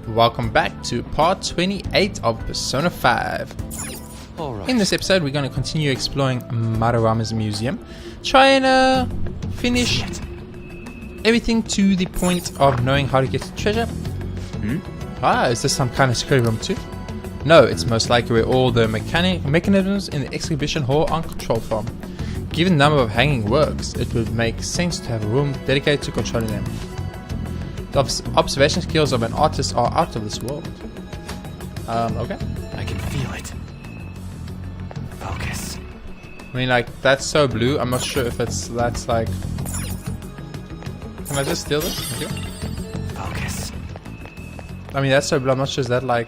Welcome back to part 28 of Persona 5. Alright. In this episode, we're going to continue exploring Maruyama's museum, trying to finish everything to the point of knowing how to get to treasure. Is this some kind of security room too? No, it's most likely where all the mechanisms in the exhibition hall are controlled from. Given the number of hanging works, it would make sense to have a room dedicated to controlling them. The observation skills of an artist are out of this world. Okay. I can feel it. Focus. I mean, like, that's so blue. I'm not sure if that's like... Can I just steal this? Thank you. Focus. I mean, that's so blue. I'm not sure, is that like...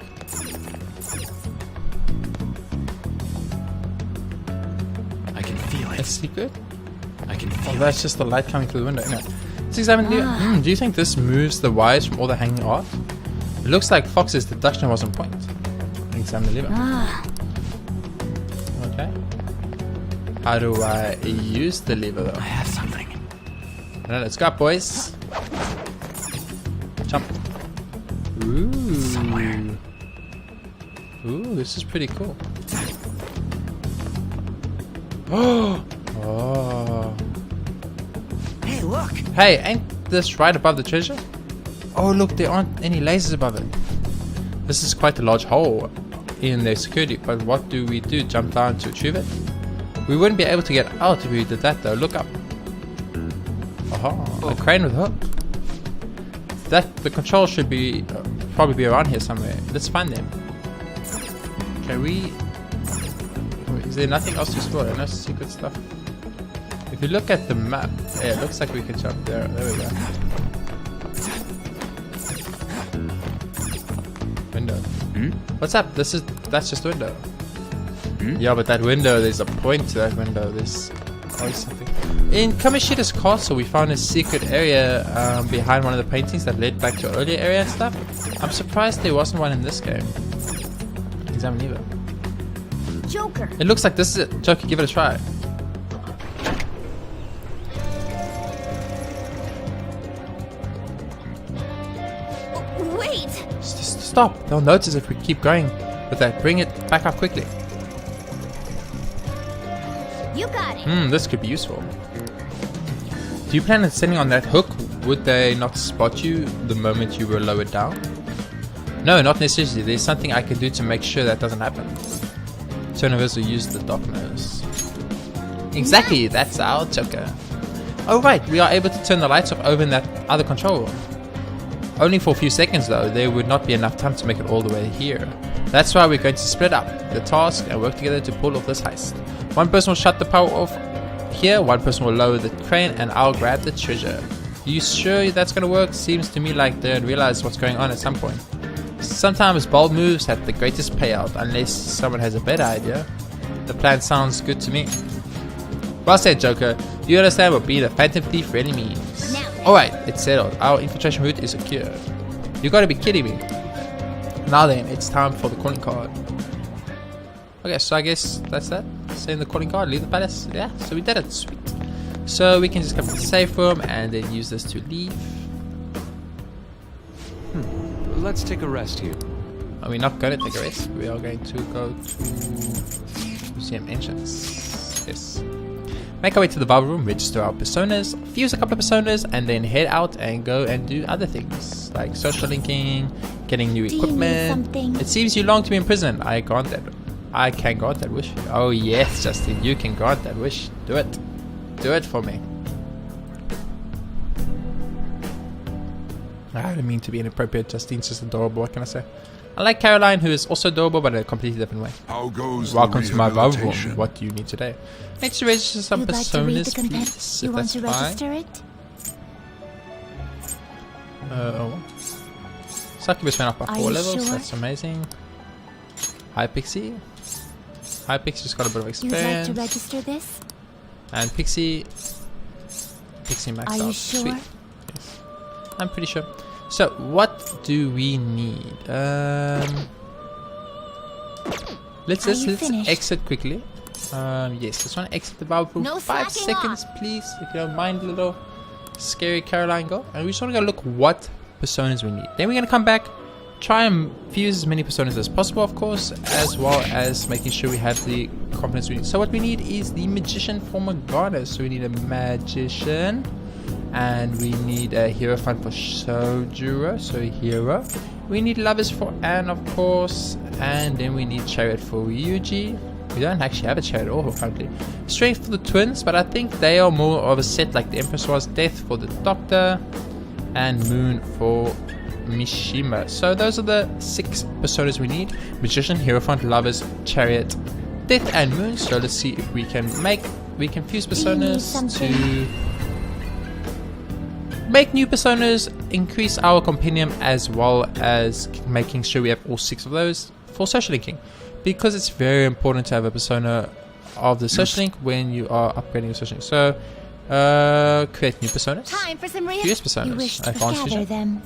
I can feel a it. secret? I can Oh, feel that's it. just the light coming through the window. No. Let's examine the... do you think this moves the wires from all the hanging art? It looks like Fox's deduction was on point. Examine the lever. Okay. How do I use the lever though? I have something. Alright, let's go up, boys. Jump. Ooh. Somewhere. Ooh, this is pretty cool. Oh. Hey, look! Hey, ain't this right above the treasure? Oh, look, there aren't any lasers above it. This is quite a large hole in their security, but what do we do? Jump down to retrieve it? We wouldn't be able to get out if we did that though. Look up. A crane with hook. The control should be probably be around here somewhere. Let's find them. Okay, is there nothing else to explore? No secret stuff. If you look at the map, yeah, it looks like we can jump there. There we go. Window. What's up? That's just a window. Yeah, but that window, there's a point to that window. There's always something. In Kamoshida's castle, we found a secret area behind one of the paintings that led back to an earlier area and stuff. I'm surprised there wasn't one in this game. Examine lever. Joker. It looks like this is it. Joker, give it a try. Wait. Stop. They'll notice if we keep going with that. Bring it back up quickly. You got it. This could be useful. Do you plan on standing on that hook? Would they not spot you the moment you were lowered down? No, not necessarily. There's something I can do to make sure that doesn't happen. Turnovers will use the darkness. Exactly, that's our Joker. Oh right, we are able to turn the lights off over in that other control room. Only for a few seconds though, there would not be enough time to make it all the way here. That's why we're going to split up the task and work together to pull off this heist. One person will shut the power off here, one person will lower the crane, and I'll grab the treasure. You sure that's gonna work? Seems to me like they'd realize what's going on at some point. Sometimes bold moves have the greatest payout, unless someone has a better idea. The plan sounds good to me. Well said, Joker. You understand what being a phantom thief really means. Alright, it's settled. Our infiltration route is secure. You gotta be kidding me. Now then, it's time for the calling card. Okay, so I guess that's that. Send the calling card, leave the palace. Yeah, so we did it. Sweet. So we can just come to the safe room and then use this to leave. Let's take a rest here. Are we not going to take a rest? We are going to go to museum entrance. Yes. Make our way to the barber room, register our personas, fuse a couple of personas, and then head out and go and do other things like social linking, getting new equipment. It seems you long to be in prison. I can grant that wish. Oh yes, Justin, you can grant that wish. Do it. Do it for me. I didn't mean to be inappropriate. Justine's just adorable. What can I say? I like Caroline, who is also adorable, but in a completely different way. How goes Welcome to my barber room. rehabilitation? What do you need today? Need to register some You'd like to read the personas, content? please. You If want that's to fine. register it? Succubus went up by Are 4 you levels. sure? That's amazing. Hi, Pixie. Hi, Pixie's got a bit of You'd like experience. to register this? And Pixie maxed Are out. you sure? Sweet. Yes. I'm pretty sure. So, what do we need? Let's finished? exit quickly. Yes, just want to exit the barber room No for 5 slacking seconds, please. If you don't mind, little scary Caroline girl. And we just want to go look what personas we need. Then we're going to come back, try and fuse as many personas as possible, of course, as well as making sure we have the confidence we need. So what we need is the magician for Morgana. So we need a magician, and we need a hierophant for Sojuro, so hero. We need lovers for Anne, of course, and then we need chariot for Ryuji. We don't actually have a chariot at all currently. Strength for the twins, but I think they are more of a set like the Empress was. Death for the doctor, and Moon for Mishima. So those are the 6 personas we need: magician, hierophant, lovers, chariot, death, and moon. So let's see if we can fuse personas to make new personas, increase our compendium, as well as making sure we have all 6 of those for social linking, because it's very important to have a persona of the social link when you are upgrading your social link. So create new personas. Time for some Fuse personas. You wish to Advanced gather fusion. them.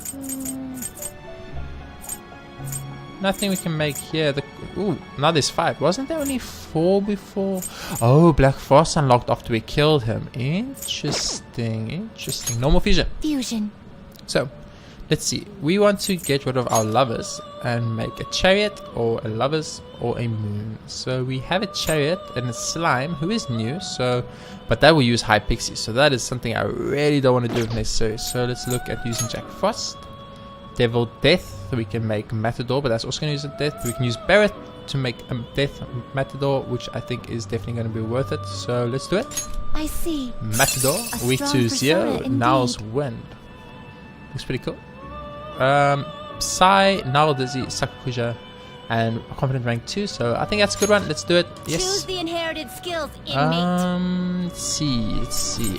Nothing we can make here. Ooh, now there's 5. Wasn't there only 4 before? Oh, Black Frost unlocked after we killed him. Interesting. Normal fusion. Fusion. So, let's see. We want to get rid of our lovers and make a chariot or a lovers or a moon. So we have a chariot and a slime who is new. So, but that will use high pixie. So that is something I really don't want to do if necessary. So let's look at using Jack Frost. Devil Death, we can make Matador, but that's also going to use a Death. We can use Barrett to make a Death Matador, which I think is definitely going to be worth it. So let's do it. I see. Matador, A weak strong to persona Zero, indeed. Now's Wind. Looks pretty cool. Psy, Now Dizzy, Sakuja, and Confidant rank 2. So I think that's a good one. Let's do it. Choose Yes. the inherited skills, inmate. Let's see.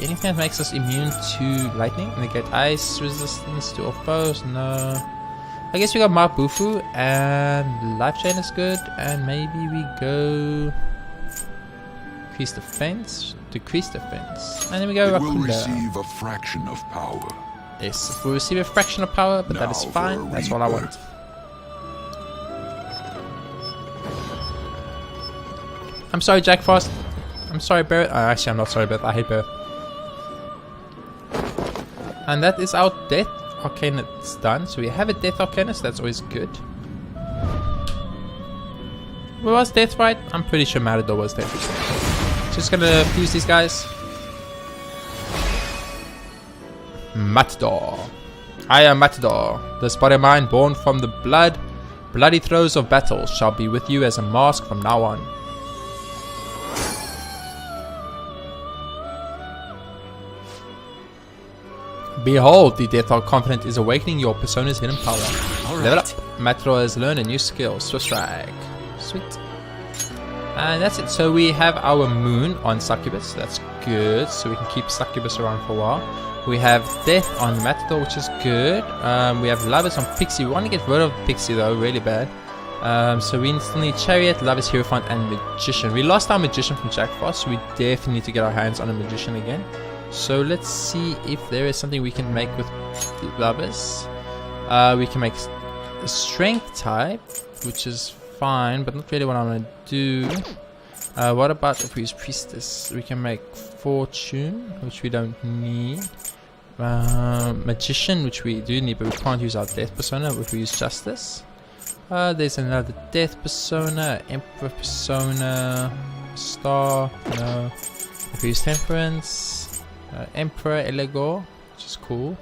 Anything that makes us immune to lightning? Negate ice resistance to all foes? No. I guess we got Mark Bufu, and Life Chain is good, and maybe we go decrease defense, and then we go It will Rakunda. receive a fraction of power. Yes, we'll receive a fraction of power, but that is Now fine. for a That's all I want. rebirth. I'm sorry, Jack Frost. I'm sorry, Barrett. Actually, I'm not sorry, Barrett. I hate Barrett. And that is our Death Arcana done. So we have a Death Arcana, so that's always good. Where was Death, right? I'm pretty sure Matador was there. Just gonna fuse these guys. Matador. I am Matador. This body of mine, born from the bloody throes of battle, shall be with you as a mask from now on. Behold, the Death Confidant is awakening your persona's hidden power. Level up. Matador has learned a new skill, Swift Strike. Sweet. And that's it. So we have our moon on Succubus. That's good. So we can keep Succubus around for a while. We have Death on Matador, which is good. We have Lovers on Pixie. We want to get rid of Pixie though, really bad. So we still need Chariot, Lovers, Hierophant, and Magician. We lost our Magician from Jack Frost, so we definitely need to get our hands on a Magician again. So let's see if there is something we can make with Lovers. We can make a Strength type, which is fine, but not really what I want to do. What about if we use Priestess? We can make Fortune, which we don't need. Magician, which we do need, but we can't use our Death persona if we use Justice. There's another Death persona, Emperor persona, Star, no. If we use Temperance, Emperor Elegor, which is cool.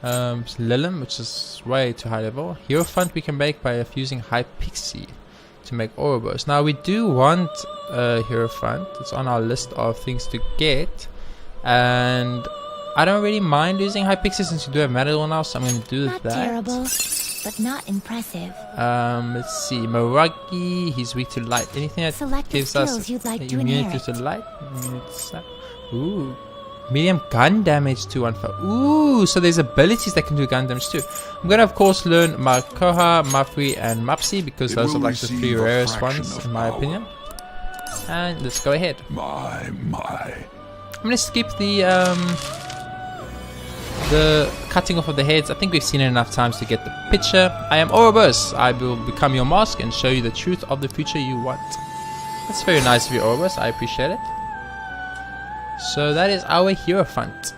Lilim, which is way too high level. Hierophant we can make by fusing High Pixie to make Ouroboros. Now we do want Hierophant. It's on our list of things to get, and I don't really mind using High Pixie since we do have Matador now, so I'm going to do Not that. terrible, but not impressive. Let's see. Moragi, he's weak to light. Anything that Select the gives us skills you'd like to immunity inherit. to light. Ooh. Medium gun damage to 1-4. Ooh, so there's abilities that can do gun damage too. I'm gonna of course learn Markoha, Mafri, and Mapsi because It those are will like the 3 receive a rarest fraction ones of in my power. opinion. And let's go ahead. My. I'm gonna skip the cutting off of the heads. I think we've seen it enough times to get the picture. I am Ouroboros. I will become your mask and show you the truth of the future you want. That's very nice of you, Ouroboros. I appreciate it. So that is our Hierophant.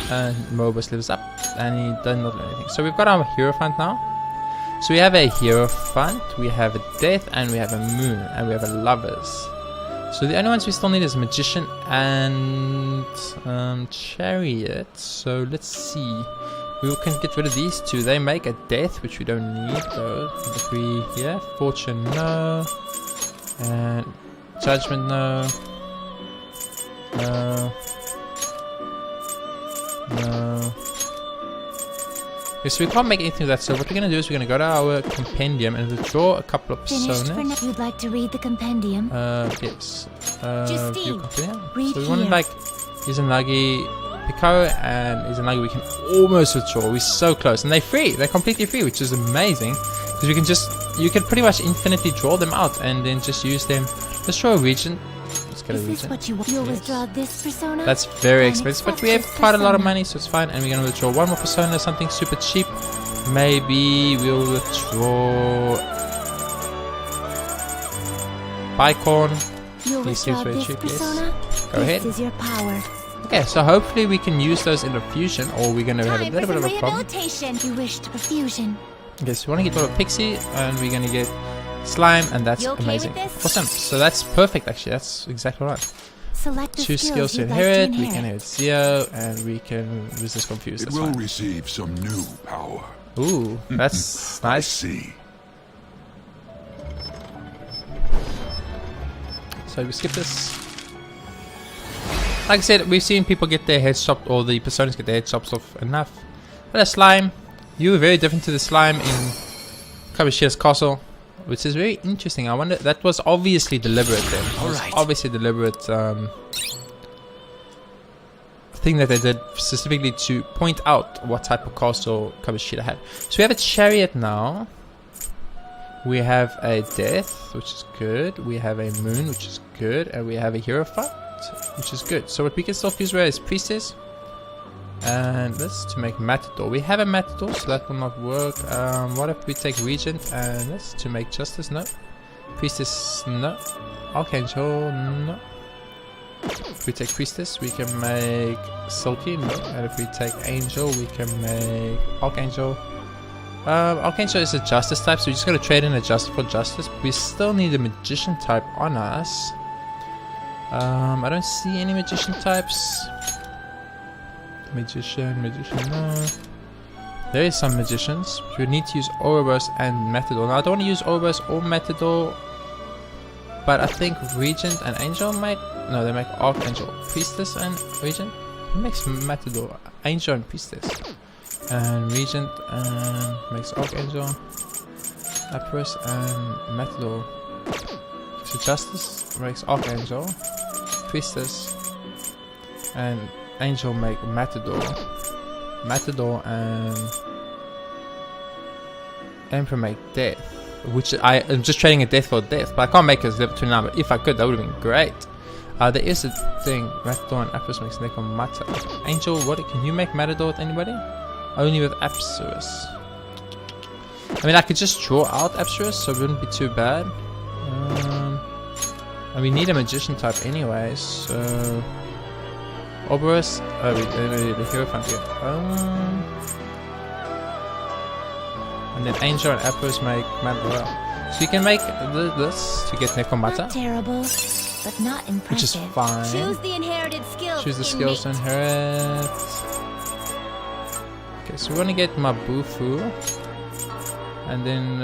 And Ouroboros lives up and he does not do anything. So we've got our Hierophant now. So we have a Hierophant, we have a Death, and we have a Moon, and we have a Lovers. So the only ones we still need is Magician and Chariot. So let's see. We can get rid of these two. They make a Death, which we don't need though. If we, yeah, Fortune, no. And Judgment, no. No. No. Okay, so we can't make anything of that. So what we're going to do is we're going to go to our compendium and withdraw a couple of Finished for now. personas. You'd like to read the compendium? Yes. View Justine, compendium. read So we want to here. like Izanagi, Pico, and Izanagi we can almost withdraw. We're so close. And they're free. They're completely free, which is amazing. Because we can just, you can pretty much infinitely draw them out and then just use them. Let's draw a Regent. Let's get a Is this Regent. what you want? You'll withdraw this persona? That's very And expensive, but accept we have this quite a lot of persona. money, so it's fine. And we're gonna withdraw one more persona, something super cheap. Maybe we'll withdraw Bicorn. You'll He seems withdraw very this cheap, yes. persona? Go ahead. This is your power. Okay, so hopefully we can use those in a fusion, or we're gonna have a Time little for bit some of a problem. rehabilitation. You wish to perfusion. Okay, so we want to get rid of Pixie, and we're gonna get Slime, and that's You okay amazing. with this? Awesome. So that's perfect, actually. That's exactly right. Select the Two skills to you'd like inherit. to We can inherit Zio, and we can resist confuse. It That's will fine. receive some new power. Ooh, that's I nice. see. So we skip this. Like I said, we've seen people get their heads chopped, or the personas get their heads chopped off enough. But a Slime, you were very different to the Slime in Kabashi's Castle, which is very interesting. I wonder, that was obviously deliberate then. It was Alright. obviously deliberate thing that they did specifically to point out what type of castle Kabashida had. So we have a Chariot now. We have a Death, which is good. We have a Moon, which is good. And we have a Hierophant, which is good. So what we can still fuse with is Priestess. And that's to make Matador. We have a Matador, so that will not work. What if we take Regent and that's to make Justice? No. Priestess, no. Archangel, no. If we take Priestess, we can make Silky, no. And if we take Angel, we can make Archangel. Archangel is a Justice type, so we just gotta trade in a Justice for Justice. But we still need a Magician type on us. I don't see any Magician types. Magician, no. There is some Magicians. We need to use Ouroboros and Matador. Now I don't want to use Ouroboros or Matador, but I think Regent and Angel might. No, they make Archangel, Priestess, and Regent. Who makes Matador? Angel and Priestess, and Regent and makes Archangel, Empress and Matador. So Justice makes Archangel, Priestess, and Angel make Matador. Matador and Emperor make Death. Which I'm just trading a Death for Death, but I can't make it level 29. But if I could, that would have been great. There is a thing. Matador and Apsurus makes Necromata. Angel, what can you make Matador with anybody? Only with Apsurus. I mean, I could just draw out Apsurus, so it wouldn't be too bad. And we need a Magician type anyways, so Ouroboros, the Hierophant here. And then Angel and Apros make Matador. So you can make this to get Necromata, Not terrible, but not impressive. which is fine. Choose the inherited skills. Choose the skills to inmate. inherit. Okay, so we want to get Mabufu. And then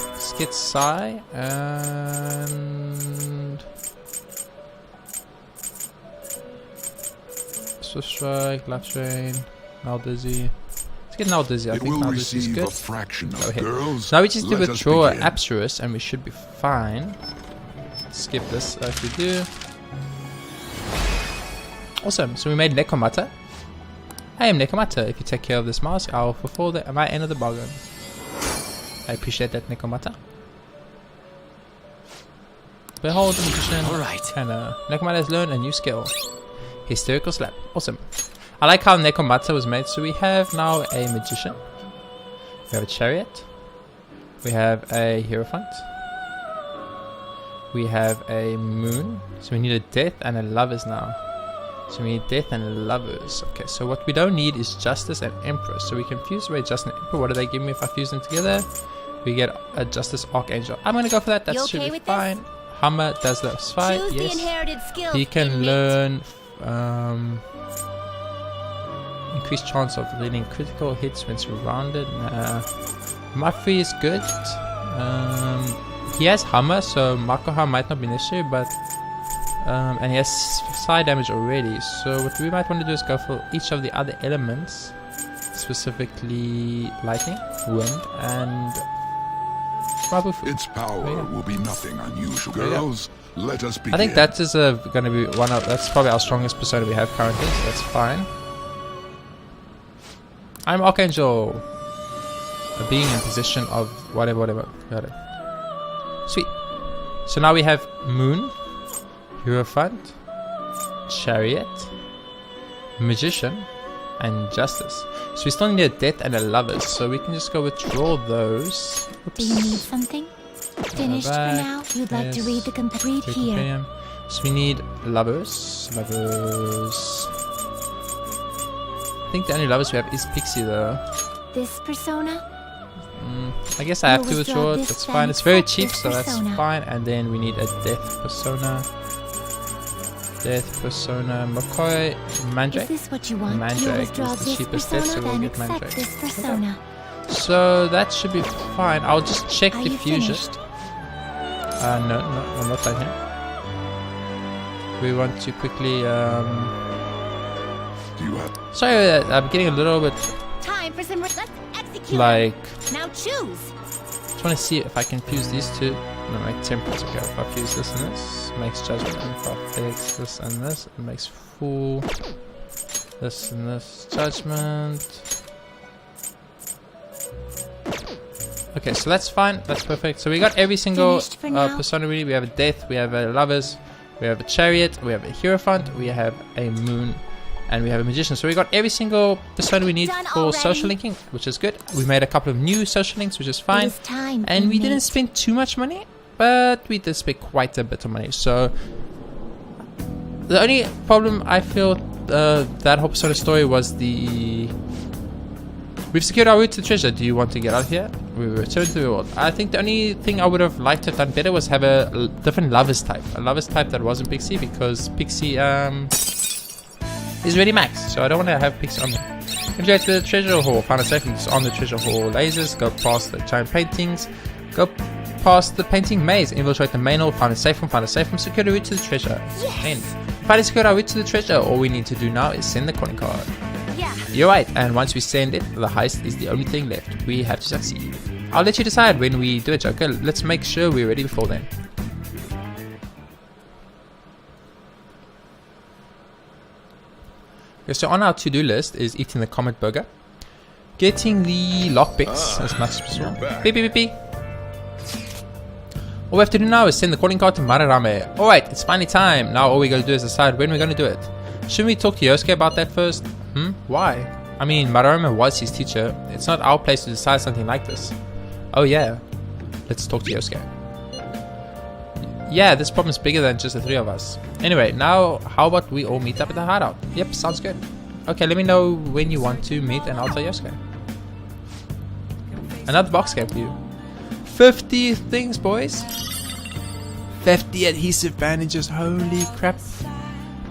let's get Sai and Swift Strike, Left Train, Naldizzy. Let's get Naldizzy. I It think will Naldizzy is receive good. a fraction Go of ahead. girls. So now we just need to Let us withdraw begin. Apsurus and we should be fine. Skip this if we do. Awesome, so we made Necromata. I am Necromata. If you take care of this mask, I'll fulfill my end of the bargain. I appreciate that, Necromata. Behold the Magician. Alright. And Necromata has learned a new skill. Hysterical Slap. Awesome. I like how Necromata was made. So we have now a Magician. We have a Chariot. We have a Hierophant. We have a Moon. So we need a Death and a Lovers now. So we need death and lovers. Okay, so what we don't need is justice and empress. So we can fuse away justice and emperor. What do they give me if I fuse them together? We get a justice archangel. I'm gonna go for that. That You should okay be with fine. this? Hammer does the fight. Choose the Yes. inherited skills. He can innate. learn increased chance of leading critical hits when surrounded. Muffy is good. He has hammer, so Makoha might not be necessary, but and he has side damage already. So what we might want to do is go for each of the other elements, specifically lightning, wind, and Mabufu. Its power Oh, yeah. will be nothing unusual. There you go. Girls, let us begin. I think that is going to be one of that's probably our strongest persona we have currently, so that's fine. I'm Archangel. A being in possession of whatever. Got it. Sweet. So now we have Moon, Hierophant, Chariot, Magician, and Justice. So we still need a Death and a Lovers, so we can just go withdraw those. Do you need something? Finished for back. now? You'd like to Yes. read the read Read here. Compendium. So we need Lovers. Lovers. I think the only Lovers we have is Pixie though. This persona? I guess I have You'll to withdraw withdraw it. this That's then fine. It's very accept cheap, this so that's persona. fine. And then we need a Death persona. Death persona. McCoy. Mandrake. Is this what you want? Mandrake You'll is withdraw the this cheapest persona, death, so we'll then get accept Mandrake. this persona. So that should be fine. I'll just check Are the you fusion. finished? No, I'm not done here. We want to quickly. Do you have Sorry, I'm getting a little bit Time for some. Let's execute. like. Now choose. Just want to see if I can fuse these two. No, make temperance. Okay, if I fuse this and this, makes judgment. And if I fix this and this, it makes fool. This and this, judgment. Okay, so that's fine. That's perfect. So we got every single Finished for now? persona really. We have a death, we have a lovers, we have a chariot, we have a hierophant, we have a moon, and we have a magician. So we got every single persona we need Done for already? social linking, which is good. We made a couple of new social links, which is It fine. is time. And we innate. didn't spend too much money, but we did spend quite a bit of money. So the only problem I feel that whole persona story was the we've secured our route to treasure. Do you want to get out here? We return to the world. I think the only thing I would have liked to have done better was have a different lovers type. A lovers type that wasn't Pixie, because Pixie is already maxed. So I don't want to have Pixie on there. If you go to the treasure hall, find a safe room on the treasure hall lasers, go past the giant paintings, go past the painting maze, infiltrate the main hall, find a safe room, secure the route to the treasure. End. Finally secured our route to the treasure. All we need to do now is send the calling card. Yeah. You're right, and once we send it, the heist is the only thing left. We have to succeed. I'll let you decide when we do it, Joker. Let's make sure we're ready before then. Okay, so on our to-do list is eating the Comet Burger, getting the lockpicks as much as possible. Beep, beep, beep, beep. All we have to do now is send the calling card to Mararame. Alright, it's finally time. Now all we gotta do is decide when we're gonna do it. Shouldn't we talk to Yosuke about that first? Why? I mean, Mararame was his teacher. It's not our place to decide something like this. Oh yeah. Let's talk to Yosuke. Yeah, this problem's bigger than just the three of us. Anyway, now how about we all meet up at the hideout? Yep, sounds good. Okay, let me know when you want to meet and I'll tell Yosuke. Another box game for you. 50 things, boys. 50 adhesive bandages. Holy crap.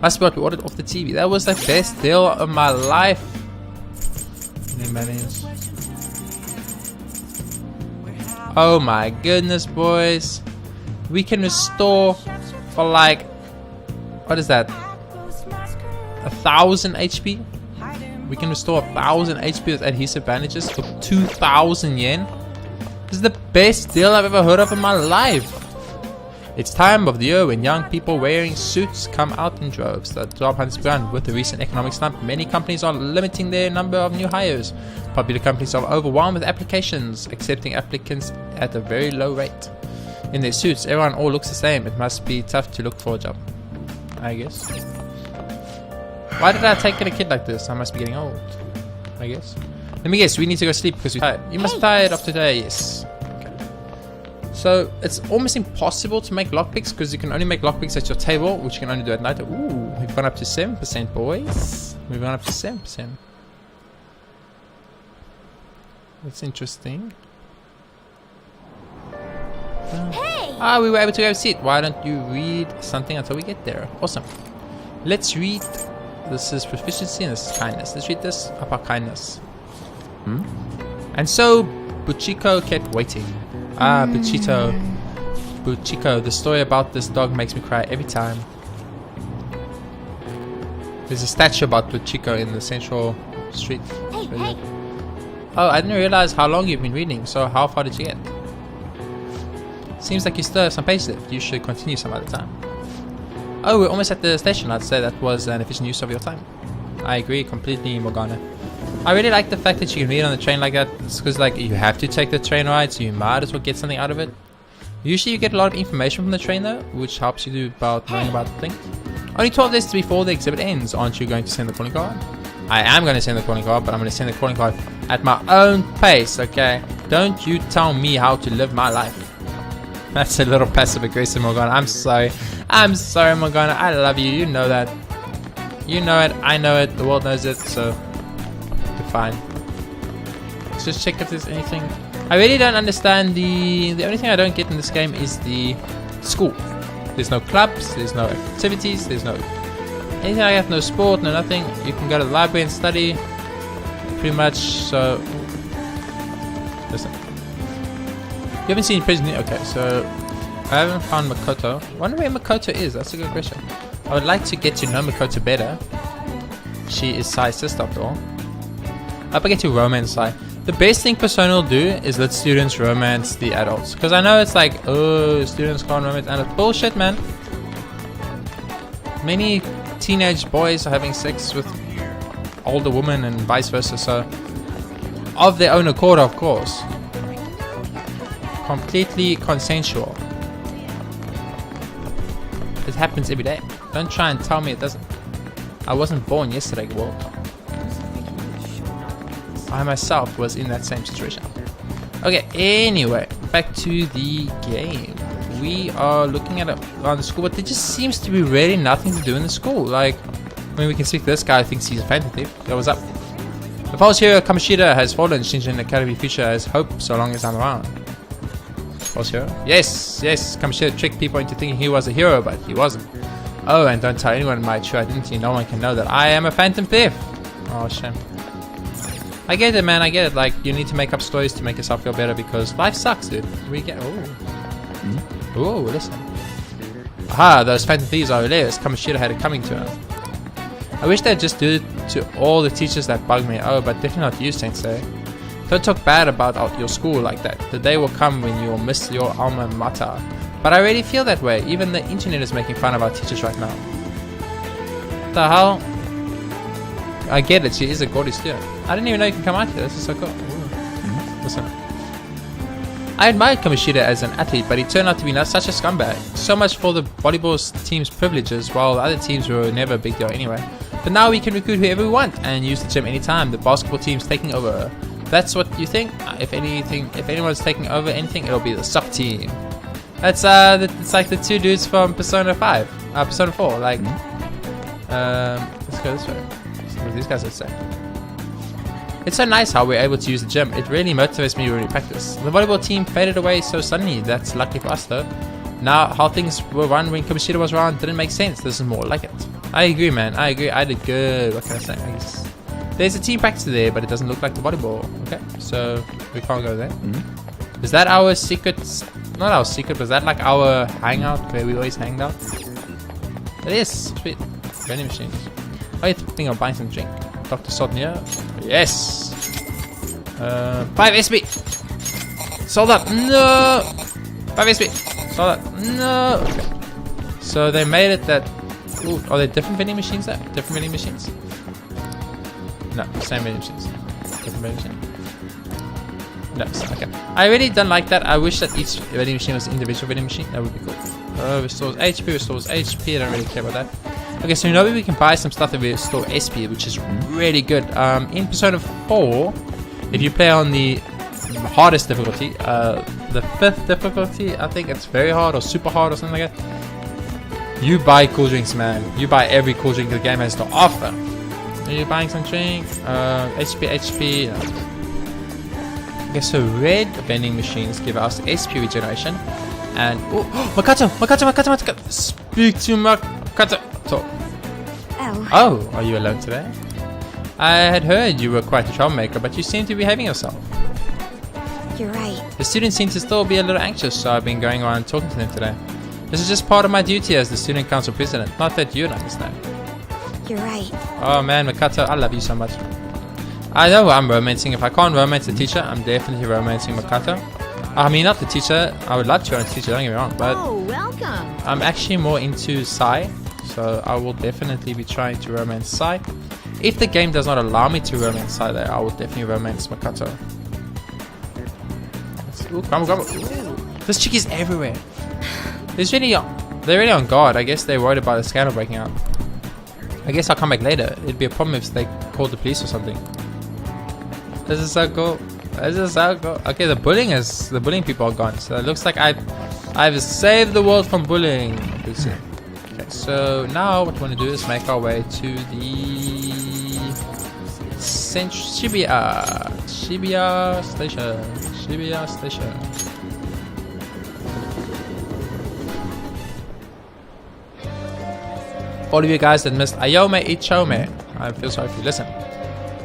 Must be what we ordered off the TV. That was the best deal of my life. Any bandages? Oh my goodness, boys. We can restore for like, what is that? 1,000 HP? We can restore 1,000 HP with adhesive bandages for 2,000 yen. This is the best deal I've ever heard of in my life. It's time of the year when young people wearing suits come out in droves. The job hunt has begun. With the recent economic slump, many companies are limiting their number of new hires. Popular companies are overwhelmed with applications, accepting applicants at a very low rate. In their suits, everyone all looks the same. It must be tough to look for a job, I guess. Why did I take in a kid like this? I must be getting old, I guess. Let me guess, we need to go sleep because we're tired. You must be tired of today, yes. Okay. So it's almost impossible to make lockpicks because you can only make lockpicks at your table, which you can only do at night. Ooh, we've gone up to 7%, boys. We've gone up to 7%. That's interesting. Hey! Ah, we were able to have a seat. Why don't you read something until we get there? Awesome. Let's read. This is proficiency and this is kindness. Let's read this about kindness. And so Buchiko kept waiting. Ah, Buchito. Buchiko. The story about this dog makes me cry every time. There's a statue about Buchiko in the central street. Hey, hey! Oh, I didn't realize how long you've been reading. So how far did you get? Seems like you still have some pages left. You should continue some other time. Oh, we're almost at the station. I'd say that was an efficient use of your time. I agree completely, Morgana. I really like the fact that you can read on the train like that. It's because like you have to take the train ride, so you might as well get something out of it. Usually you get a lot of information from the train though, which helps you about knowing about things. Only 12 days before the exhibit ends. Aren't you going to send the calling card? I am going to send the calling card, but I'm going to send the calling card at my own pace, okay? Don't you tell me how to live my life. That's a little passive aggressive, Morgana. I'm sorry. I'm sorry, Morgana. I love you. You know that. You know it. I know it. The world knows it. So, you're fine. Let's just check if there's anything. I really don't understand the only thing I don't get in this game is the school. There's no clubs. There's no activities. There's no anything like that. No sport. No nothing. You can go to the library and study. Pretty much. So, listen. You haven't seen prison yet? Okay, so I haven't found Makoto. I wonder where Makoto is. That's a good question. I would like to get to know Makoto better. She is Sai's sister after all. I hope I get to romance Sai. The best thing Persona will do is let students romance the adults. Because I know it's like, oh, students can't romance adults. Bullshit, man. Many teenage boys are having sex with older women and vice versa. So, of their own accord, of course. Completely consensual. It happens every day. Don't try and tell me it doesn't. I wasn't born yesterday, world. I myself was in that same situation. Okay, anyway, back to the game. We are looking at the school, but there just seems to be really nothing to do in the school. Like, I mean, we can see this guy thinks he's a phantom thief. That was up. The false hero Kamoshida has fallen. Shinjin Academy future has hope so long as I'm around. False hero? Yes, yes. Kamoshida tricked people into thinking he was a hero, but he wasn't. Oh, and don't tell anyone my true identity. No one can know that I am a phantom thief. Oh, shame. I get it, man. I get it. Like, you need to make up stories to make yourself feel better because life sucks, dude. We get. Oh. Oh, listen. Aha, those phantom thieves are hilarious. Kamoshida had it coming to her. I wish they'd just do it to all the teachers that bug me. Oh, but definitely not you, Sensei. Don't talk bad about your school like that. The day will come when you'll miss your alma mater. But I really feel that way. Even the internet is making fun of our teachers right now. What the hell? I get it. She is a gaudy student. I didn't even know you can come out here. This is so cool. Listen. I admired Kamoshida as an athlete, but he turned out to be not such a scumbag. So much for the volleyball team's privileges, while the other teams were never a big deal anyway. But now we can recruit whoever we want and use the gym anytime. The basketball team's taking over. That's what you think? If anyone's taking over anything, it'll be the soccer team. That's it's like the two dudes from Persona 5, Persona 4. Like, let's go this way. What these guys would say. It's so nice how we're able to use the gym. It really motivates me when we practice. The volleyball team faded away so suddenly. That's lucky for us though. Now, how things were run when Kamoshida was around didn't make sense. This is more like it. I agree, man. I agree. I did good. What can I say? I guess. There's a team practice there, but it doesn't look like the volleyball. Okay, so we can't go there. Is that our secret? Not our secret, but is that like our hangout where we always hang out? It is. Sweet. Vending machines. Oh, you think of buying some drink. Dr. Sodnia. Yes. 5 SB. Sold up. No. 5 SB. Sold up. No. Okay. So they made it that. Ooh, are there different vending machines there? Different vending machines? No, same vending machines. Different vending machine. No, okay. I really don't like that. I wish that each vending machine was an individual vending machine. That would be cool. Restores HP, restores HP. I don't really care about that. Okay, so you know we can buy some stuff that will restore SP, which is really good. In Persona 4, if you play on the hardest difficulty, the 5th difficulty. I think it's very hard or super hard or something like that. You buy cool drinks, man. You buy every cool drink the game has to offer. Are you buying some drink? HP. Okay, so red vending machines give us SP regeneration. And oh, Makato! Speak to Makato. Talk. Oh, are you alone today? I had heard you were quite a troublemaker, but you seem to be behaving yourself. You're right. The students seem to still be a little anxious, so I've been going around talking to them today. This is just part of my duty as the student council president. Not that you'd understand. You're right. Oh man, Makato, I love you so much. I know I'm romancing. If I can't romance the teacher, I'm definitely romancing Makato. I mean, not the teacher. I would love to romance the teacher, don't get me wrong, but welcome. I'm actually more into Sai, so I will definitely be trying to romance Sai. If the game does not allow me to romance Sai there, I will definitely romance Makato. Ooh, come on. This chick is everywhere. They're really on guard. I guess they're worried about the scandal breaking out. I guess I'll come back later. It'd be a problem if they called the police or something. This is so cool. Okay, the bullying people are gone. So it looks like I've saved the world from bullying. Okay, so now what we want to do is make our way to the Shibuya station. All of you guys that missed Ayome Ichome, I feel sorry for you. Listen,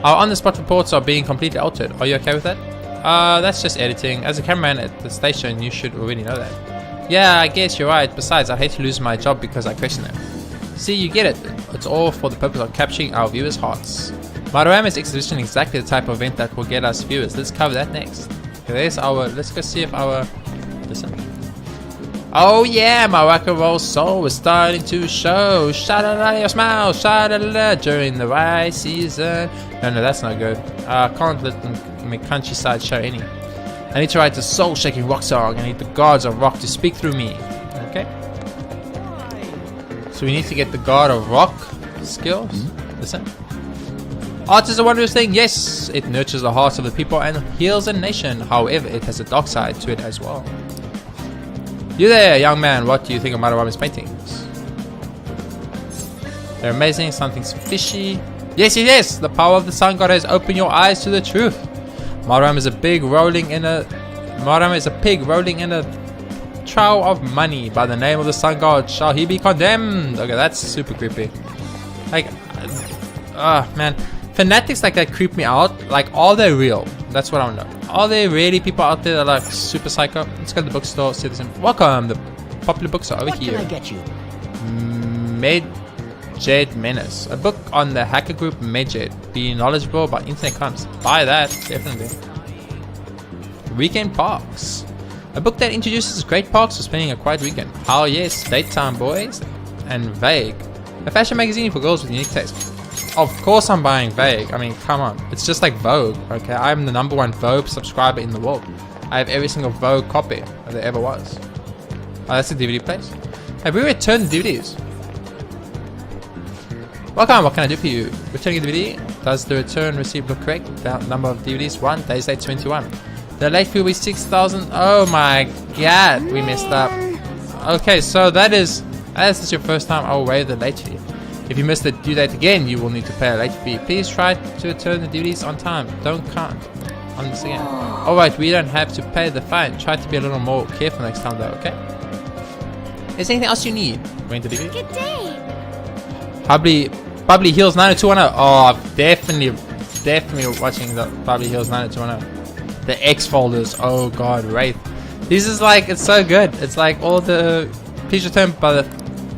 our on-the-spot reports are being completely altered. Are you okay with that? That's just editing. As a cameraman at the station, you should already know that. Yeah, I guess you're right. Besides, I hate to lose my job because I question it. See, you get it. It's all for the purpose of capturing our viewers' hearts. Maruyama's exhibition is exactly the type of event that will get us viewers. Let's cover that next. Okay, there's our... Let's go see if our... Listen. Oh yeah, my rock and roll soul is starting to show. Sha-da-da, your smile, sha-da-da-da, during the right season. No, that's not good. I can't let them make countryside show any. I need to write a soul-shaking rock song. I need the gods of rock to speak through me. Okay. So we need to get the god of rock skills. Listen. Art is a wondrous thing. Yes, it nurtures the hearts of the people and heals a nation. However, it has a dark side to it as well. You there, young man, what do you think of Maruyama's paintings? They're amazing, something's fishy. Yes, the power of the sun god has opened your eyes to the truth. Maruyama is a pig rolling in a trough of money. By the name of the sun god shall he be condemned. Okay, that's super creepy. Like, man, fanatics like that creep me out. Like, are they real? That's what I want to know. Are there really people out there that are like super psycho? Let's go to the bookstore, see this. Welcome, the popular bookstore over here. What can I get you? Medjed Menace, a book on the hacker group Medjed. Be knowledgeable about internet crimes. Buy that, definitely. Weekend Parks, a book that introduces great parks for spending a quiet weekend. Oh yes, daytime boys. And Vague, a fashion magazine for girls with unique taste. Of course I'm buying Vague. I mean, come on. It's just like Vogue, okay? I'm the #1 Vogue subscriber in the world. I have every single Vogue copy that there ever was. Oh, that's the DVD place. Have we returned the DVDs? Welcome, what can I do for you? Returning a DVD? Does the return receipt look correct? The number of DVDs? 1. Today's date 21. The late fee will be 6,000. Oh my god, we messed up. Okay, so that is your first time. I will waive the late fee. If you miss the due date again, you will need to pay a late fee. Please try to return the DVDs on time. Don't count on this again. Alright, we don't have to pay the fine. Try to be a little more careful next time though, okay? Is there anything else you need? Going to DVD? Good day. Bubbly Heels 90210. Oh, I'm definitely watching the Bubbly Heels 90210. The X folders. Oh god, Wraith. This is like, it's so good. It's like all the... Please return by the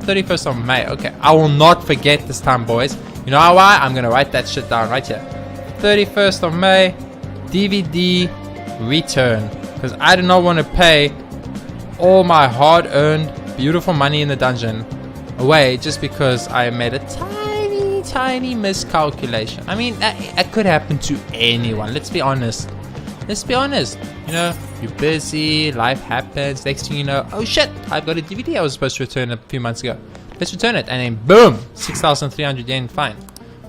31st of May. Okay, I will not forget this time, boys. You know why? I'm gonna write that shit down right here. 31st of May, DVD return. Because I do not want to pay all my hard-earned, beautiful money in the dungeon away just because I made a tiny miscalculation. I mean, that could happen to anyone. Let's be honest. You know, you're busy, life happens, next thing you know, oh shit, I've got a DVD I was supposed to return a few months ago. Let's return it, and then boom, 6,300 yen fine.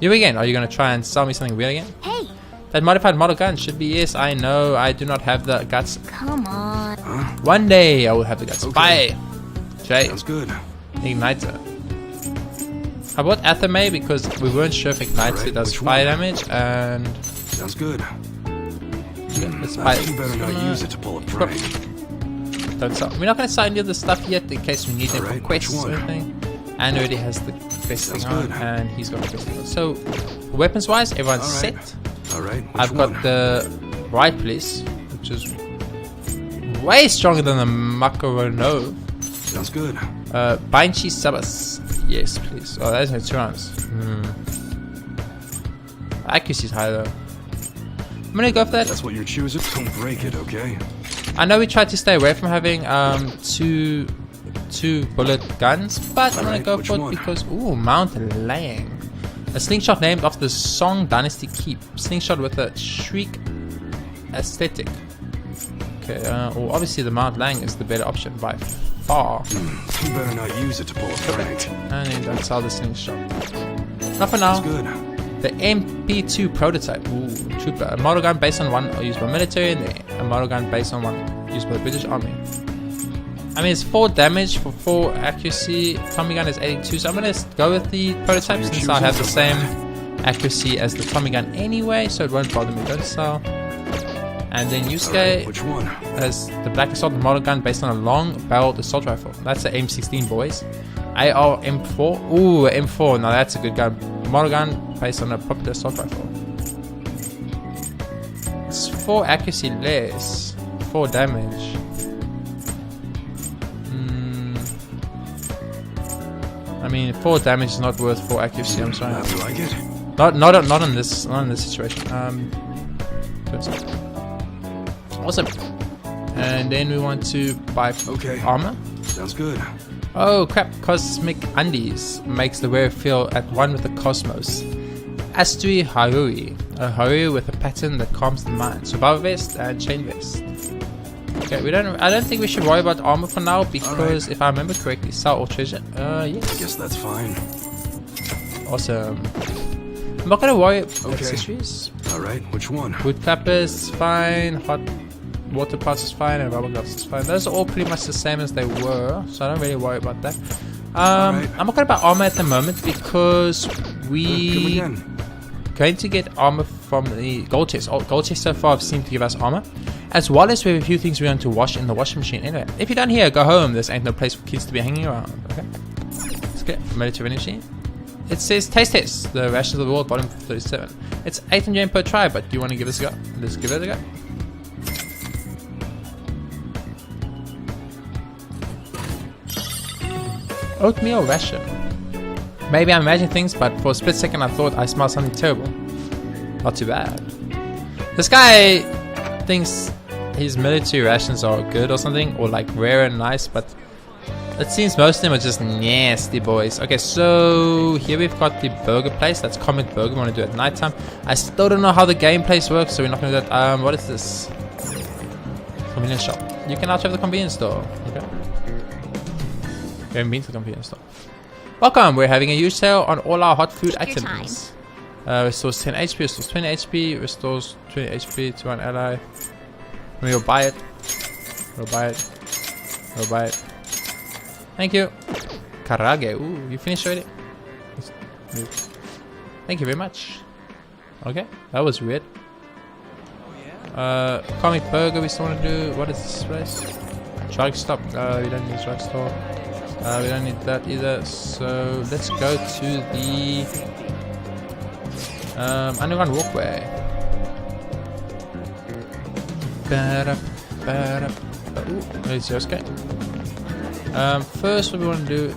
You again, are you going to try and sell me something weird again? Hey! That modified model gun should be, yes, I know, I do not have the guts. Come on. One day I will have the guts. Okay. Bye. Jay. Sounds good. Igniter. I bought Athame because we weren't sure if Igniter Alright, does which fire one? damage, and Sounds good. yeah, let's buy it. You better not use it to pull a prank. Don't sell. We're not going to sell any of the stuff yet in case we need it for Alright, quests which or one? anything. And already has the best Sounds thing on, good. and he's got the best thing on. So, weapons wise, everyone's Alright. set. Alright, which I've one? got the Riot Police, which is way stronger than the Macarono. Sounds good. Banshee Sabas. Yes, please. Oh, that's no 2 rounds. Accuracy's high though. I'm gonna go for that. That's what you're choosing. Don't break it, okay? I know we tried to stay away from having two bullet guns, but I'm gonna Alright, go which for it one? because Mount Lang. A slingshot named after the Song Dynasty Keep. Slingshot with a shriek aesthetic. Okay, well obviously the Mount Lang is the better option by far. You better not use it to pull a prank. And then don't sell the slingshot. Not for now. Sounds good. The MP2 prototype. Ooh, trooper. A model gun based on one used by military, and a model gun based on one used by the British Army. I mean, it's 4 damage for 4 accuracy. Tommy gun is 82, so I'm gonna go with the prototype you're since I have the choosing same accuracy as the Tommy gun anyway, so it won't bother me. Don't sell. And then Alright, Yusuke which one? has the Black Assault model gun based on a long-barreled assault rifle. That's the M16, boys. AR M4. Ooh, M4. Now that's a good gun. Model gun based on a popular assault rifle. It's 4 accuracy less, 4 damage. I mean, 4 damage is not worth 4 accuracy. I'm sorry. You like it? Not in this situation. Awesome. And then we want to buy Okay. armor. Sounds good. Oh crap! Cosmic Undies makes the wearer feel at one with the cosmos. Astui Harui, a Harui with a pattern that calms the mind. Survival vest and chain vest. Okay, I don't think we should worry about armor for now because if I remember correctly, sell all treasure. Yes. I guess that's fine. Awesome. I'm not gonna worry. Okay. Accessories. Alright, which one? Wood clappers, fine. Hot water parts is fine, and rubber gloves is fine. Those are all pretty much the same as they were, so I don't really worry about that. Alright. I'm not gonna buy armor at the moment because Come we again. going to get armor from the gold chest. Gold chest so far seem to give us armor, as well as we have a few things we want to wash in the washing machine. Anyway, if you're done here, go home. This ain't no place for kids to be hanging around. Okay, let's get military energy. It says taste test. The rations of the world, bottom 37. It's 800 yen per try, but do you want to give this a go? Let's give it a go. Oatmeal ration. Maybe I'm imagining things, but for a split second I thought I smelled something terrible. Not too bad. This guy thinks his military rations are good or something, or like rare and nice, but it seems most of them are just nasty, boys. Okay, so here we've got the burger place. That's Comet Burger. We want to do it at nighttime. I still don't know how the game place works, so we're not going to do that. What is this? Convenience shop. You can outshave the convenience store. Okay. We haven't been to the convenience store. Welcome. We're having a huge sale on all our hot food Take your items. Restores 10 HP, restores 20 HP, restores 20 HP to an ally. We'll buy it. We'll buy it. We'll buy it. Thank you. Karage. Ooh, you finished already? Thank you very much. Okay, that was weird. Comic Burger we still want to do. What is this place? Drug stop. We don't need drug store. We don't need that either. So let's go to the underground walkway. Ooh, there's Yosuke. First what we want to do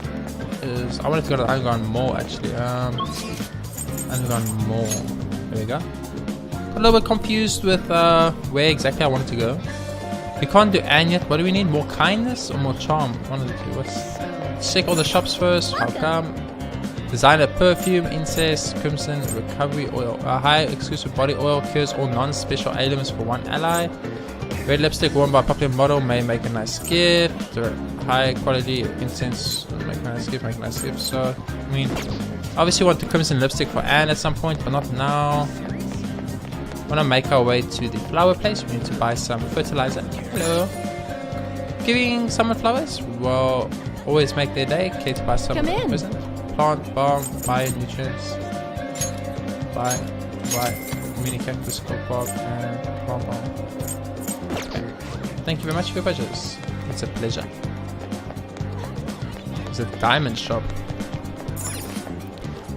is I wanted to go to the underground mall actually. Underground mall. There we go. Got a little bit confused with where exactly I wanted to go. We can't do Anne yet. What do we need? More kindness or more charm? One of the two. Let's check all the shops first. How come? Designer perfume, incest, crimson, recovery oil. A high exclusive body oil cures all non-special ailments for one ally. Red lipstick worn by a popular model may make a nice gift. Or high quality incense make a nice gift, So, I mean, obviously we want the crimson lipstick for Anne at some point, but not now. Want to make our way to the flower place. We need to buy some fertilizer. Hello. giving someone flowers will always make their day. Care to buy someone Come a in. present? Plant, bomb, buy nutrients. Buy, mini cactus, cocoa, and plant bomb. Okay. Thank you very much for your purchase. It's a pleasure. It's a diamond shop.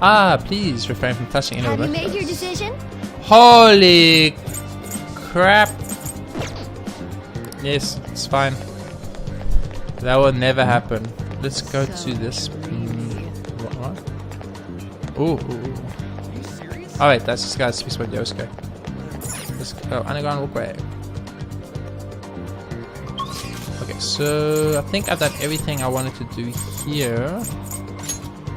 Ah, please refrain from touching any of Have the you made your merchandise. decision? Holy crap. Yes, it's fine. That will never happen. Let's go to this. What? Ooh. Oh wait, that's this guy's speaks about Yosuke. Let's go underground walkway. Okay, so I think I've done everything I wanted to do here.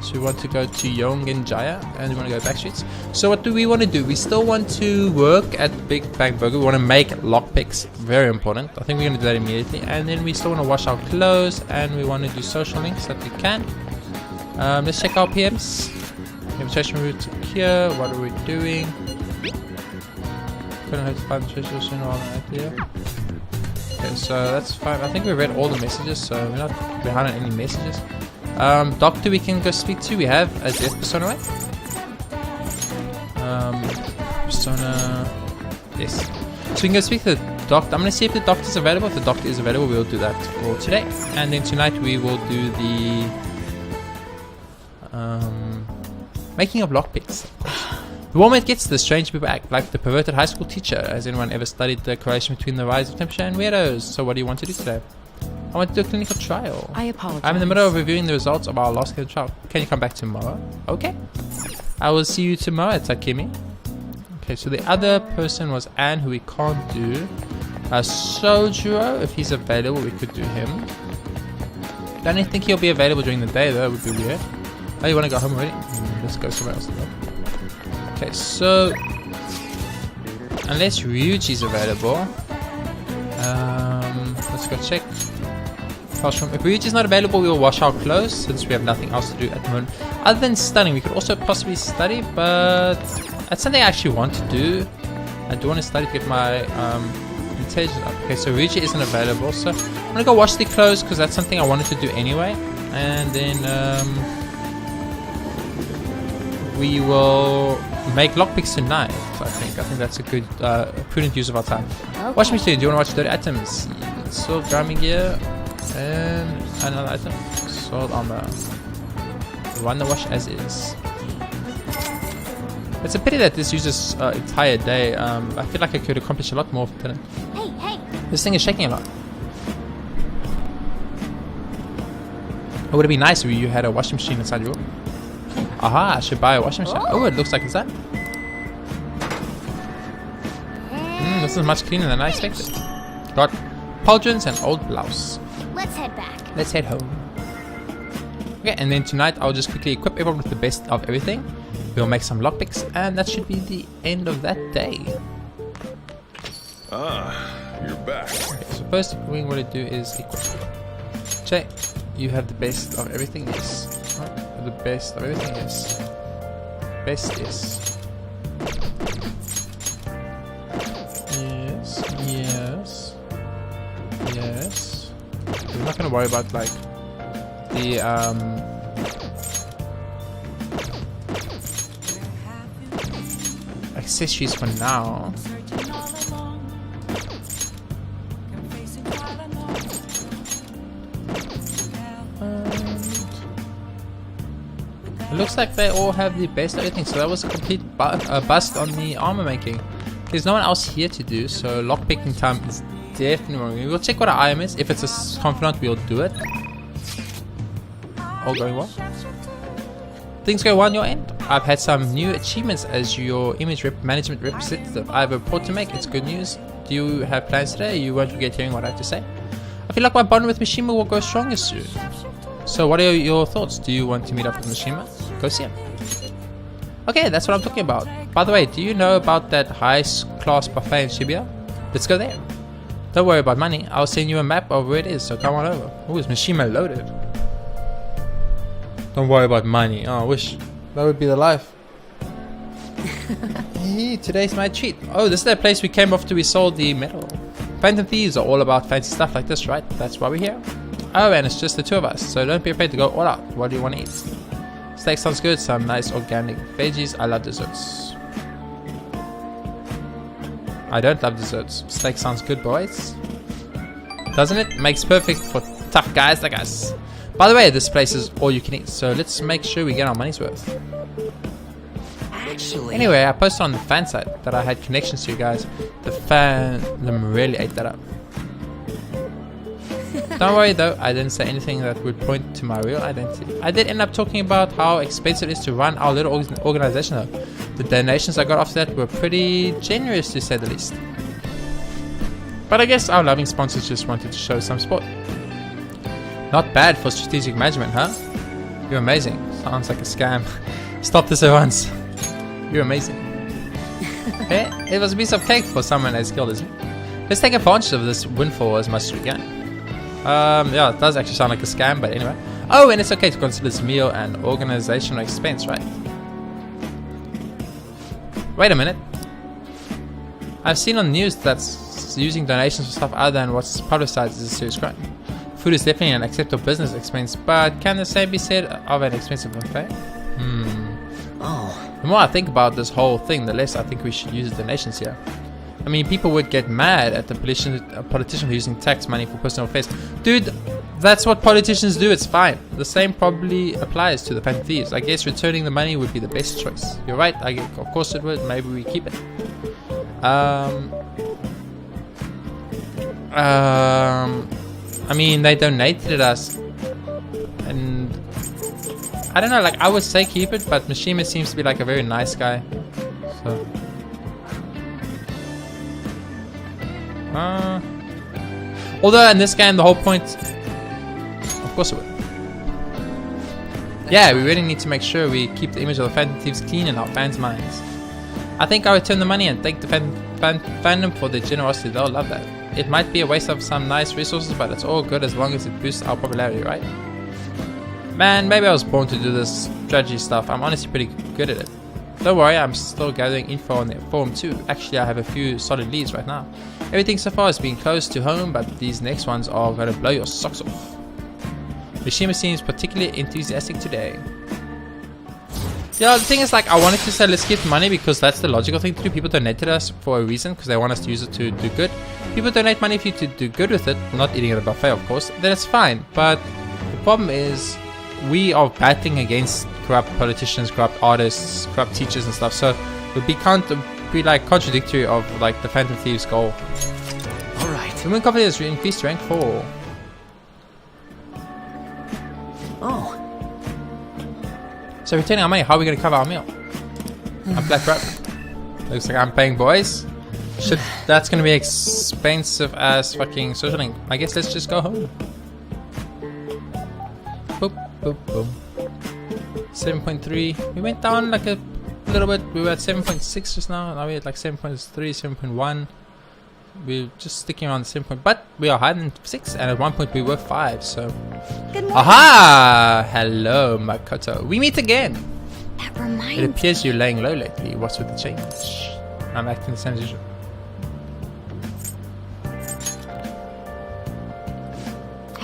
So we want to go to Yongenjaya and we want to go back streets. So what do we want to do? We still want to work at Big Bang Burger. We want to make lockpicks. Very important. I think we're going to do that immediately. And then we still want to wash our clothes and we want to do social links that we can. Let's check our PMs. Invitation route secure. What are we doing? Couldn't have to find the treasure sooner or later. Okay, so that's fine. I think we read all the messages, so we're not behind on any messages. Doctor we can go speak to. We have a death persona, right? Persona. Yes. So we can go speak to the doctor. I'm going to see if the doctor is available. If the doctor is available, we'll do that for today. And then tonight we will do the making of lockpicks. The warmer it gets, the strange people act like the perverted high school teacher. Has anyone ever studied the correlation between the rise of temperature and weirdos? So what do you want to do today? I want to do a clinical trial. I apologize. I'm in the middle of reviewing the results of our last clinical trial. Can you come back tomorrow? Okay. I will see you tomorrow at Takemi. Okay, so the other person was Anne, who we can't do. Sojuro, if he's available, we could do him. Don't think he'll be available during the day, though. It would be weird. Oh, you want to go home already? Let's go somewhere else. Okay, so unless Ryuji's available, let's go check. If Ryuji's not available, we will wash our clothes since we have nothing else to do at the moment. Other than studying, we could also possibly study, but that's something I actually want to do. I do want to study to get my intelligence up. Okay, so Ryuji isn't available, so I'm gonna go wash the clothes because that's something I wanted to do anyway. And then we will make lockpicks tonight. I think that's a good prudent use of our time. Okay. Watch me soon. Do you want to watch 30 items? Sword, drumming gear, and another item. Sword armor. Run the wash as is. It's a pity that this uses entire day. I feel like I could accomplish a lot more than Hey! this thing is shaking a lot. It would have been nice if you had a washing machine inside your room. Aha, I should buy a washing machine. Oh, it looks like it's that. This is much cleaner than I expected. Got pauldrons and old blouse. Let's head back. Let's head home. Okay, and then tonight I'll just quickly equip everyone with the best of everything. We'll make some lockpicks, and that should be the end of that day. Ah, you're back. Okay, so first thing we're going to do is equip. Jay, you have the best of everything, yes. Right. The best of everything, yes. Best, yes. Yes. We're not going to worry about like the accessories for now. It looks like they all have the best of everything, so that was a complete bust on the armor making. There's no one else here to do, so lockpicking time is definitely wrong. We'll check what our item is. If it's a confidant, we'll do it. All going well. Things go well on your end. I've had some new achievements as your image management representative. I have a report to make. It's good news. Do you have plans today? You won't forget hearing what I have to say. I feel like my bond with Mishima will go stronger soon. So what are your thoughts? Do you want to meet up with Mishima? Go see him. Okay, that's what I'm talking about. By the way, do you know about that high-class buffet in Shibuya? Let's go there. Don't worry about money. I'll send you a map of where it is, so come on over. Oh, is Mishima loaded? Don't worry about money. Oh, I wish that would be the life. Hey, today's my treat. Oh, this is that place we came after we sold the metal. Phantom Thieves are all about fancy stuff like this, right? That's why we're here. Oh, and it's just the two of us, so don't be afraid to go all out. What do you want to eat? Steak sounds good, some nice organic veggies. I love desserts. I don't love desserts. Steak sounds good, boys. Doesn't it? Makes perfect for tough guys like us. By the way, this place is all you can eat, so let's make sure we get our money's worth. Actually. Anyway, I posted on the fan site that I had connections to you guys. The fandom really ate that up. Don't worry though, I didn't say anything that would point to my real identity. I did end up talking about how expensive it is to run our little organization though. The donations I got after that were pretty generous to say the least. But I guess our loving sponsors just wanted to show some support. Not bad for strategic management, huh? You're amazing. Sounds like a scam. Stop this at once. You're amazing. Hey, it was a piece of cake for someone as skilled as me. Let's take advantage of this windfall as much as we can. Yeah, it does actually sound like a scam, but anyway. Oh, and it's okay to consider this meal an organizational expense, right? Wait a minute. I've seen on the news that using donations for stuff other than what's publicized is a serious crime. Food is definitely an acceptable business expense, but can the same be said of an expensive buffet? The more I think about this whole thing, the less I think we should use donations here. I mean, people would get mad at the politician using tax money for personal affairs. Dude, that's what politicians do, it's fine. The same probably applies to the Phantom Thieves. I guess returning the money would be the best choice. You're right, of course it would. Maybe we keep it. I mean, they donated us, and I don't know, like, I would say keep it, but Mishima seems to be like a very nice guy, so although in this game the whole point, of course it would. Yeah, we really need to make sure we keep the image of the Phantom Thieves clean in our fans' minds. I think I'll return the money and thank the fandom for their generosity. They'll love that. It might be a waste of some nice resources, but it's all good as long as it boosts our popularity, right? Man, maybe I was born to do this strategy stuff. I'm honestly pretty good at it. Don't worry, I'm still gathering info on their forum too. Actually, I have a few solid leads right now. Everything so far has been close to home, but these next ones are going to blow your socks off. Mishima seems particularly enthusiastic today. Yeah, the thing is, like, I wanted to say let's give money because that's the logical thing to do. People donated us for a reason because they want us to use it to do good. People donate money for you to do good with it, not eating at a buffet, of course. Then it's fine. But the problem is, we are battling against corrupt politicians, corrupt artists, corrupt teachers and stuff. So it would be like contradictory of like the Phantom Thieves goal. All right. The Moon Confidant has increased to rank 4. Oh. So returning our money, how are we going to cover our meal? I'm flat broke. Looks like I'm paying, boys. Shit, that's going to be expensive as fucking social link. I guess let's just go home. Boop, boop, boom. 7.3. We went down like a little bit. We were at 7.6 just now. Now we're at like 7.3, 7.1. We're just sticking around the 7 point, but we are higher than 6, and at one point we were 5, so... Good morning. Aha! Hello, Makoto. We meet again! That reminds It appears you're laying low lately. What's with the change? I'm acting the same as usual.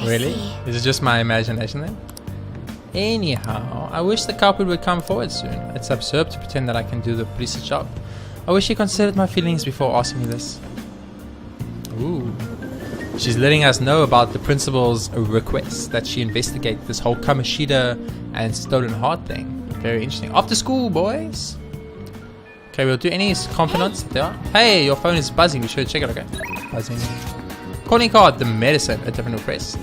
Really? see. Is it just my imagination then? Anyhow, I wish the culprit would come forward soon. It's absurd to pretend that I can do the police's job. I wish he considered my feelings before asking me this. Ooh. She's letting us know about the principal's request that she investigate this whole Kamoshida and stolen heart thing. Very interesting. After school, boys. Okay, we'll do any confidants there. Hey, your phone is buzzing. We should check it, okay? Buzzing. Calling card, the medicine. A different request.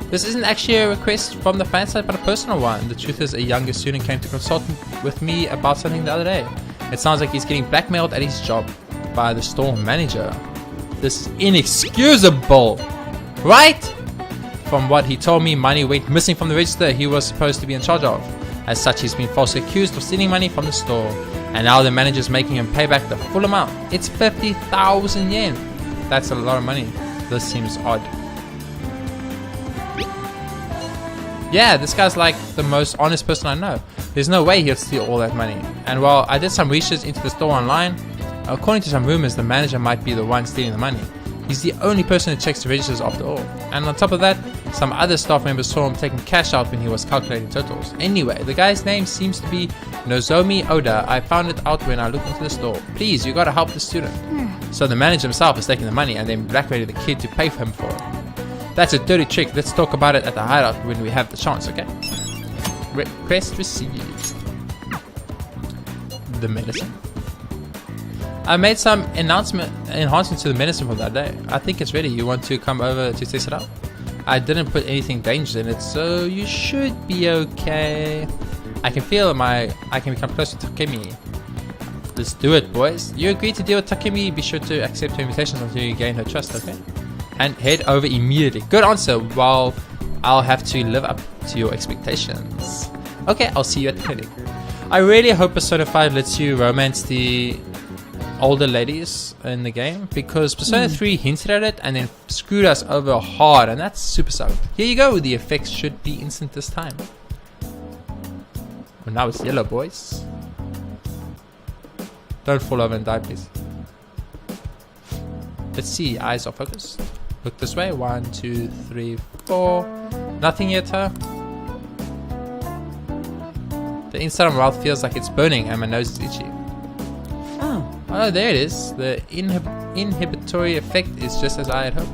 This isn't actually a request from the fan site, but a personal one. The truth is, a younger student came to consult with me about something the other day. It sounds like he's getting blackmailed at his job by the store manager. This is inexcusable, right? From what he told me, money went missing from the register he was supposed to be in charge of. As such, he's been falsely accused of stealing money from the store, and now the manager's making him pay back the full amount. It's 50,000 yen. That's a lot of money. This seems odd. Yeah, this guy's like the most honest person I know. There's no way he'll steal all that money. And while I did some research into the store online, According to some rumors, the manager might be the one stealing the money. He's the only person who checks the registers after all. And on top of that, some other staff members saw him taking cash out when he was calculating totals. Anyway, the guy's name seems to be Nozomi Oda. I found it out when I looked into the store. Please, you gotta help the student. So the manager himself is taking the money and then blackmailing the kid to pay for him for it. That's a dirty trick. Let's talk about it at the hideout when we have the chance, okay? Request received. The medicine. I made some enhancements to the medicine for that day. I think it's ready. You want to come over to test it out? I didn't put anything dangerous in it, so you should be okay. I can feel I can become close to Takemi. Let's do it, boys. You agreed to deal with Takemi. Be sure to accept her invitations until you gain her trust, okay? And head over immediately. Good answer. While I'll have to live up to your expectations. Okay, I'll see you at the clinic. I really hope Persona 5 lets you romance the older ladies in the game, because Persona 3 hinted at it and then screwed us over hard, and that's super sucked. Here you go. The effects should be instant this time. Well, now it's yellow, boys. Don't fall over and die, please. Let's see. Eyes are focused. Look this way. 1, 2, 3, 4. Nothing yet, huh? The inside of my mouth feels like it's burning and my nose is itchy. Oh, there it is. The inhibitory effect is just as I had hoped.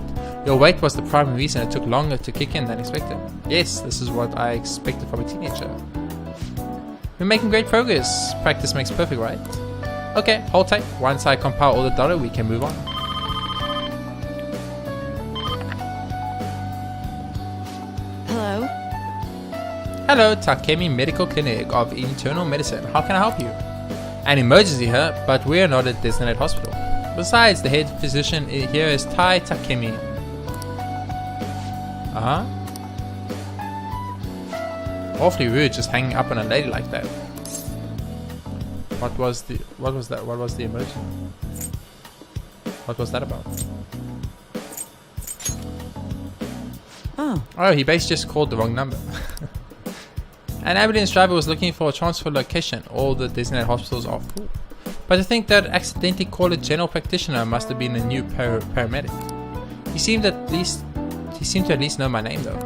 Your weight was the primary reason it took longer to kick in than expected. Yes, this is what I expected from a teenager. We're making great progress. Practice makes perfect, right? Okay, hold tight. Once I compile all the data, we can move on. Hello? Hello, Takemi Medical Clinic of Internal Medicine. How can I help you? An emergency here, but we are not a designated hospital. Besides, the head physician here is Tai Takemi. Awfully rude, just hanging up on a lady like that. What was the emergency? What was that about? Oh, he basically just called the wrong number. An ambulance driver was looking for a transfer location. All the designated hospitals are full. But I think that accidentally called a general practitioner must have been a new paramedic. He seemed to at least know my name though.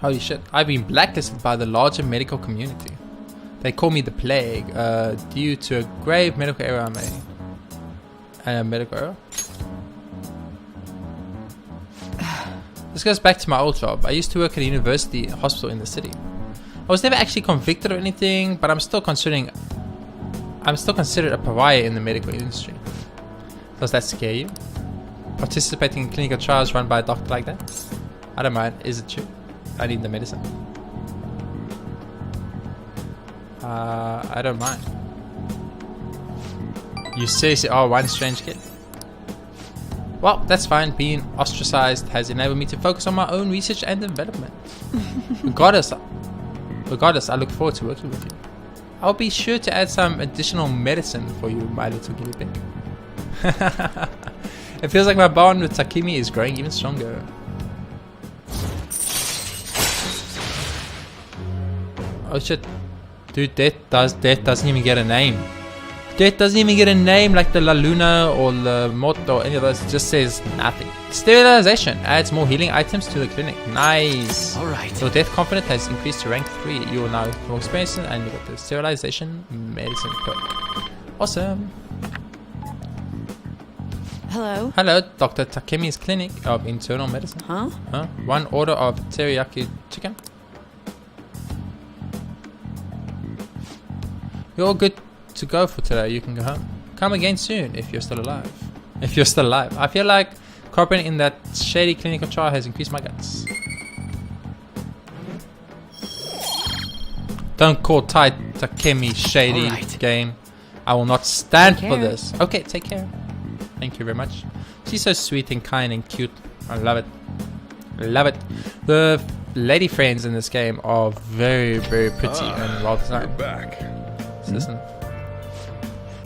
Holy shit, I've been blacklisted by the larger medical community. They call me the plague, due to a grave medical error I made. A medical error? This goes back to my old job. I used to work at a university hospital in the city. I was never actually convicted or anything, but I'm still considered a pariah in the medical industry. Does that scare you? Participating in clinical trials run by a doctor like that? I don't mind. Is it true? I need the medicine. I don't mind. You seriously are one strange kid? Well, that's fine. Being ostracized has enabled me to focus on my own research and development. Regardless, I look forward to working with you. I'll be sure to add some additional medicine for you, my little guinea pig. It feels like my bond with Takemi is growing even stronger. Oh shit. Dude, Death doesn't even get a name. Death doesn't even get a name like the La Luna or the Mort or any of those. It just says nothing. Sterilization adds more healing items to the clinic. Nice. Alright. Your Death Confidant has increased to rank 3. You will now have more experience and you got the sterilization medicine perk. Awesome. Hello? Hello, Dr. Takemi's Clinic of Internal Medicine. Huh? One order of teriyaki chicken. You're all good to go for today. You can go home. Come again soon if you're still alive. If you're still alive. I feel like Corbin in that shady clinical trial has increased my guts. Don't call Tai Takemi shady game. I will not stand for this. Okay, take care. Thank you very much. She's so sweet and kind and cute. I love it. I love it. The lady friends in this game are very, very pretty and well designed. Back. Listen.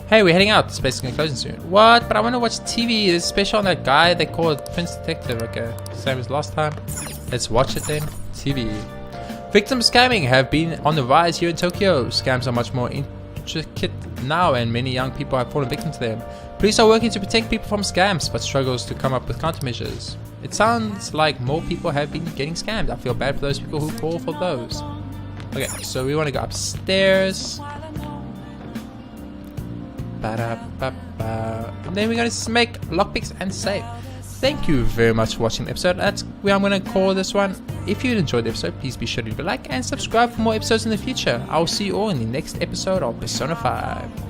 Hey, we're heading out. The space is going to close soon. What? But I want to watch TV. There's a special on that guy they call it Prince Detective. Okay, same as last time. Let's watch it then. TV. Victim scamming have been on the rise here in Tokyo. Scams are much more intricate now, and many young people have fallen victim to them. Police are working to protect people from scams, but struggles to come up with countermeasures. It sounds like more people have been getting scammed. I feel bad for those people who fall for those. Okay, so we want to go upstairs. And then we're going to make lockpicks and save. Thank you very much for watching the episode. That's where I'm going to call this one. If you enjoyed the episode, please be sure to leave a like and subscribe for more episodes in the future. I will see you all in the next episode of Persona 5.